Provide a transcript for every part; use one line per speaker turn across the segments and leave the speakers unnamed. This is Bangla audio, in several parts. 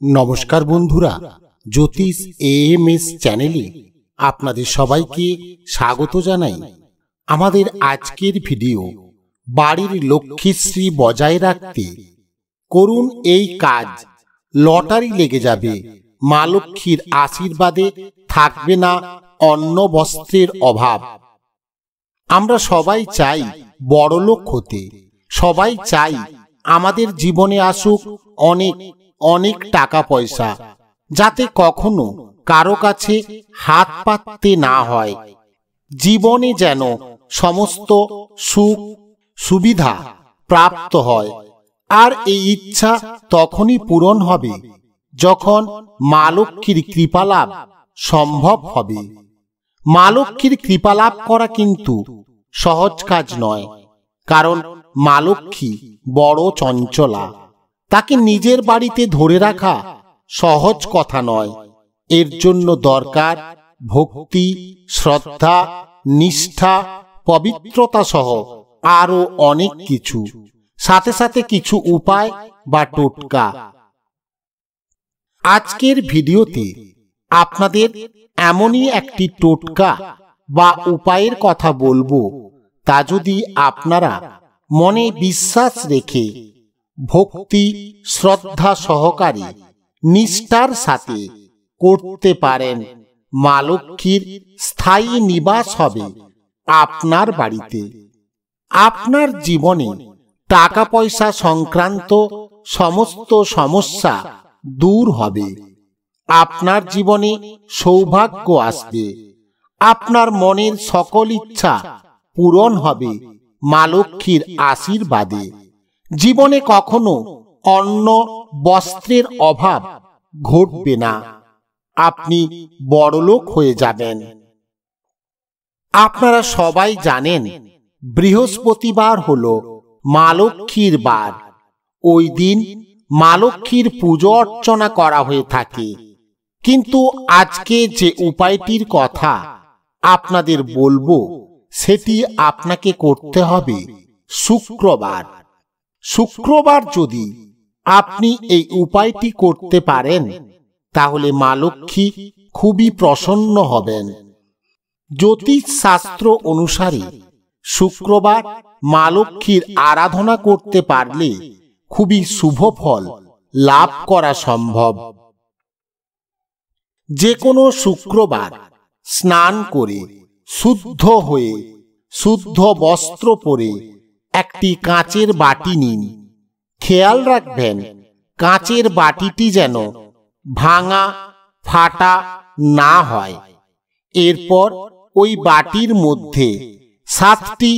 নমস্কার বন্ধুরা, জ্যোতিষ এএমএস চ্যানেলে আপনাদের সবাইকে স্বাগত জানাই। আমাদের আজকের ভিডিও বাড়ির লক্ষ্মীশ্রী বজায় রাখতে করুন এই কাজ, লটারি লেগে যাবে, মা লক্ষ্মীর আশীর্বাদে থাকবে না অন্ন বস্ত্রের অভাব। আমরা সবাই চাই বড়লোক হতে, সবাই চাই আমাদের জীবনে আসুক অনেক অনেক টাকা পয়সা, যাতে কখনো কারো কাছে হাত পাততে না হয়। জীবনে যেন সমস্ত সুখ সুবিধা প্রাপ্ত হয়। আর এই ইচ্ছা তখনই পূরণ হবে যখন মা লক্ষ্মীর কৃপালাভ সম্ভব হবে। মা লক্ষ্মীর কৃপালাভ করা কিন্তু সহজ কাজ নয়, কারণ মা লক্ষ্মী বড় চঞ্চলা। তাকে নিজের বাড়িতে ধরে রাখা সহজ কথা নয়। এর জন্য দরকার ভক্তি, শ্রদ্ধা, নিষ্ঠা, পবিত্রতা সহ আরো অনেক কিছু, সাথে সাথে কিছু উপায় বা টোটকা। আজকের ভিডিওতে আপনাদের এমনই একটি টোটকা বা উপায়ের কথা বলবো, তা যদি আপনারা মনে বিশ্বাস রেখে ভক্তি শ্রদ্ধা সহকারে নিষ্ঠার সাথে করতে পারেন, মা লক্ষ্মীর স্থায়ী নিবাস হবে আপনার বাড়িতে। আপনার জীবনে টাকা পয়সা সংক্রান্ত সমস্ত সমস্যা দূর হবে, আপনার জীবনে সৌভাগ্য আসবে, আপনার মনের সকল ইচ্ছা পূরণ হবে মা লক্ষ্মীর আশীর্বাদে। জীবনে কখনো অন্ন বস্ত্রের অভাব ঘটবে না, আপনি বড়লোক হয়ে যাবেন। আপনারা সবাই জানেন বৃহস্পতিবার হলো মা লক্ষ্মীর বার। ওই দিন মা লক্ষ্মীর পুজো অর্চনা করা হয়ে থাকে। কিন্তু আজকে যে উপায়টির কথা আপনাদের বলবো, সেটি আপনাকে করতে হবে শুক্রবার। শুক্রবার যদি আপনি এই উপায়টি করতে পারেন, তাহলে মা লক্ষ্মী খুবই প্রসন্ন হবেন। জ্যোতিষ শাস্ত্র অনুসারে শুক্রবার মা লক্ষ্মীর আরাধনা করতে পারলে খুবই শুভ ফল লাভ করা সম্ভব। যে কোনো শুক্রবার স্নান করে শুদ্ধ হয়ে শুদ্ধ বস্ত্র পরে একটি কাঁচের বাটি নিন। খেয়াল রাখবেন কাঁচের বাটিটি যেন ভাঙা ফাটা না হয়। এরপর ওই বাটির মধ্যে 7টি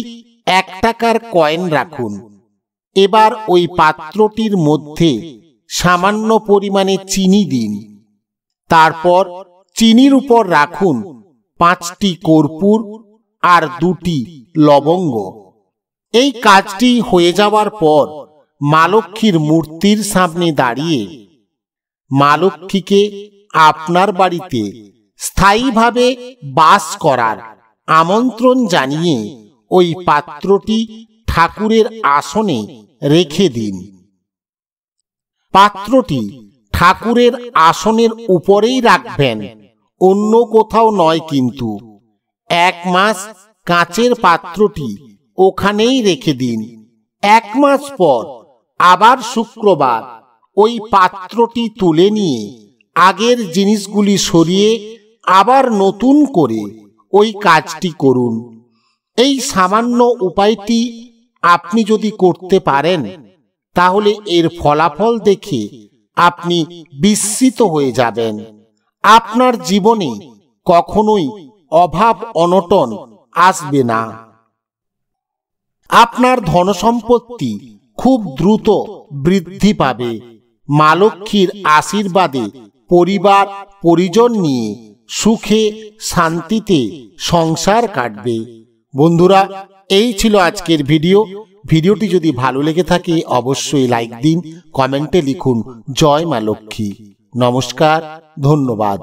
1 টাকার কয়েন রাখুন। এবার ওই পাত্রটির মধ্যে সামান্য পরিমাণে চিনি দিন। তারপর চিনির উপর রাখুন 5টি কর্পূর আর 2টি লবঙ্গ। এই কাজটি হয়ে যাওয়ার পর মা লক্ষ্মীর মূর্তির সামনে দাঁড়িয়ে মা লক্ষ্মীকে আপনার বাড়িতে স্থায়ীভাবে বাস করার আমন্ত্রণ জানিয়ে ওই পাত্রটি ঠাকুরের আসনে রেখে দিন। পাত্রটি ঠাকুরের আসনের উপরেই রাখবেন, অন্য কোথাও নয়। কিন্তু 1 মাস কাঁচের পাত্রটি ওখানেই রেখে দিন। 1 মাস পর আবার শুক্রবার ওই পাত্রটি তুলে নিয়ে আগের জিনিসগুলি সরিয়ে আবার নতুন করে ওই কাজটি করুন। এই সামান্য উপায়টি আপনি যদি করতে পারেন, তাহলে এর ফলাফল দেখে আপনি বিস্মিত হয়ে যাবেন। আপনার জীবনে কখনোই অভাব অনটন আসবে না। আপনার ধনসম্পত্তি খুব দ্রুত বৃদ্ধি পাবে। মা লক্ষ্মীর আশীর্বাদে পরিবার পরিজন নিয়ে সুখে শান্তিতে সংসার কাটবে। বন্ধুরা, এই ছিল আজকের ভিডিও। ভিডিওটি যদি ভালো লেগে থাকে অবশ্যই লাইক দিন, কমেন্টে লিখুন জয় মা লক্ষ্মী। নমস্কার, ধন্যবাদ।